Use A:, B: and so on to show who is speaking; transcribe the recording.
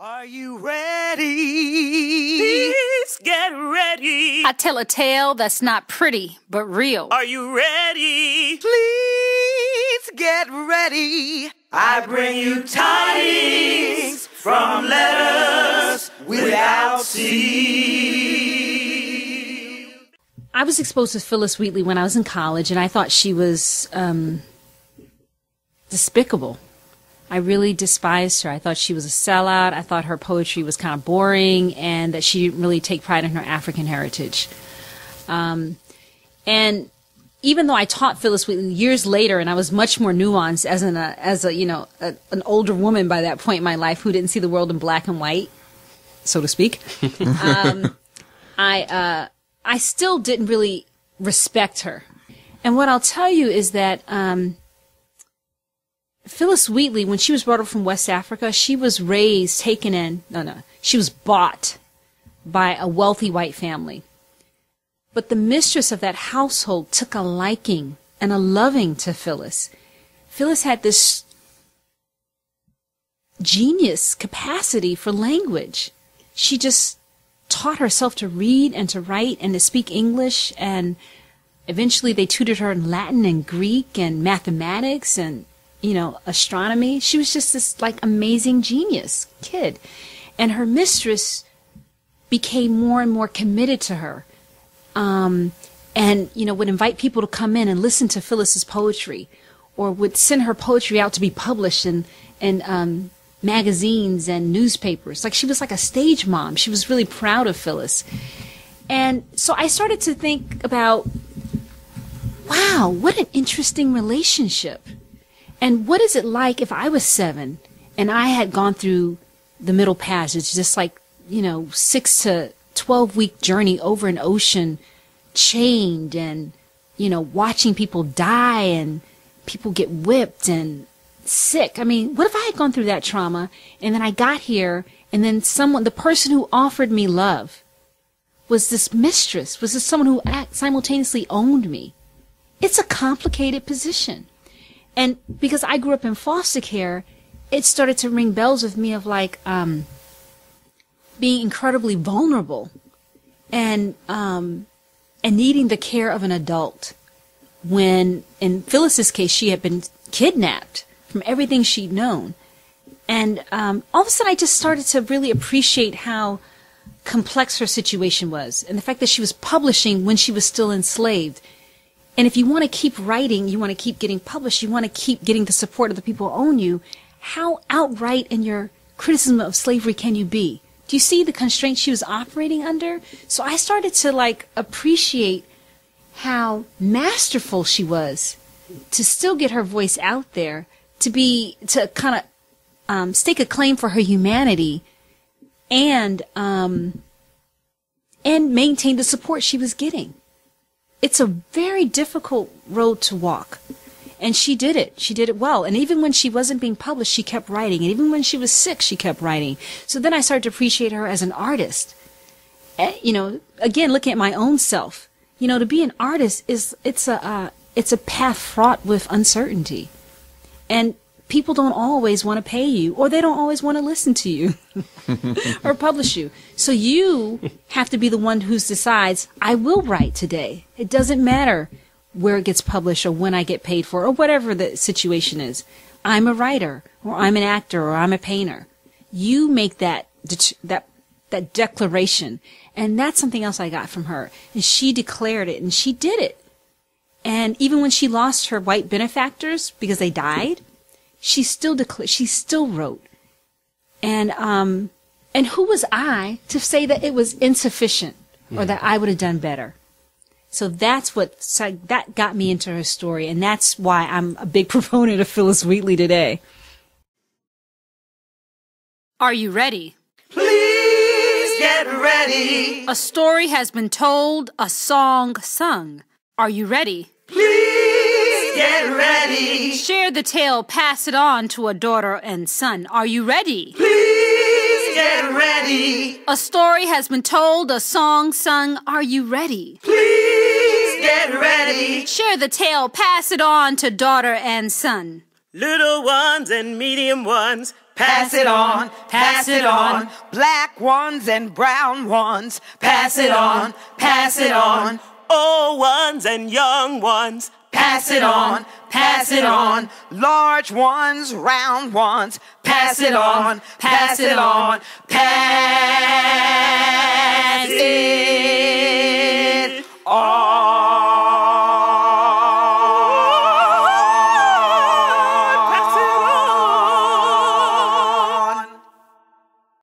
A: Are you ready? Please get ready.
B: I tell a tale that's not pretty, but real.
A: Are you ready? Please get ready. I bring you tidings from letters without seal.
B: I was exposed to Phillis Wheatley when I was in college, and I thought she was despicable. I really despised her. I thought she was a sellout. I thought her poetry was kind of boring, and that she didn't really take pride in her African heritage. And even though I taught Phillis Wheatley years later, and I was much more nuanced as an older woman by that point in my life who didn't see the world in black and white, so to speak, I still didn't really respect her. And what I'll tell you is that Phillis Wheatley, when she was brought up from West Africa, she was raised, she was bought by a wealthy white family. But the mistress of that household took a liking and a loving to Phillis. Phillis had this genius capacity for language. She just taught herself to read and to write and to speak English, and eventually they tutored her in Latin and Greek and mathematics and astronomy. She was just this amazing genius kid. And her mistress became more and more committed to her. And would invite people to come in and listen to Phillis's poetry, or would send her poetry out to be published in magazines and newspapers. She was like a stage mom. She was really proud of Phillis. And so I started to think about, wow, what an interesting relationship. And what is it like if I was 7 and I had gone through the Middle Passage, just 6 to 12-week journey over an ocean, chained, and, watching people die and people get whipped and sick. I mean, what if I had gone through that trauma and then I got here and then the person who offered me love was this mistress, was this someone who simultaneously owned me? It's a complicated position. And because I grew up in foster care, it started to ring bells with me of being incredibly vulnerable and needing the care of an adult. When, in Phyllis's case, she had been kidnapped from everything she'd known. And all of a sudden I just started to really appreciate how complex her situation was, and the fact that she was publishing when she was still enslaved. And if you want to keep writing, you want to keep getting published, you want to keep getting the support of the people who own you, how outright in your criticism of slavery can you be? Do you see the constraints she was operating under? So I started to appreciate how masterful she was to still get her voice out there, to kind of stake a claim for her humanity, and maintain the support she was getting. It's a very difficult road to walk. And she did it. She did it well. And even when she wasn't being published, she kept writing. And even when she was sick, she kept writing. So then I started to appreciate her as an artist. Again, looking at my own self, to be an artist it's a path fraught with uncertainty. And people don't always want to pay you, or they don't always want to listen to you or publish you. So you have to be the one who decides, I will write today. It doesn't matter where it gets published or when I get paid for it or whatever the situation is. I'm a writer, or I'm an actor, or I'm a painter. You make that declaration. And that's something else I got from her. And she declared it, and she did it. And even when she lost her white benefactors because they died, she still wrote. And who was I to say that it was insufficient or that I would have done better? So that got me into her story, and that's why I'm a big proponent of Phillis Wheatley today. Are you ready?
A: Please get ready.
B: A story has been told, a song sung. Are you ready?
A: Please get ready.
B: Share the tale, pass it on to a daughter and son. Are you ready?
A: Please get ready.
B: A story has been told, a song sung. Are you ready?
A: Please get ready.
B: Share the tale, pass it on to daughter and son.
A: Little ones and medium ones, pass it on, pass it on.
C: Black ones and brown ones,
A: Pass it on, pass it on.
D: Old ones and young ones,
A: Pass it on, pass it on.
C: large ones, round ones,
A: Pass it on, pass it on. Pass it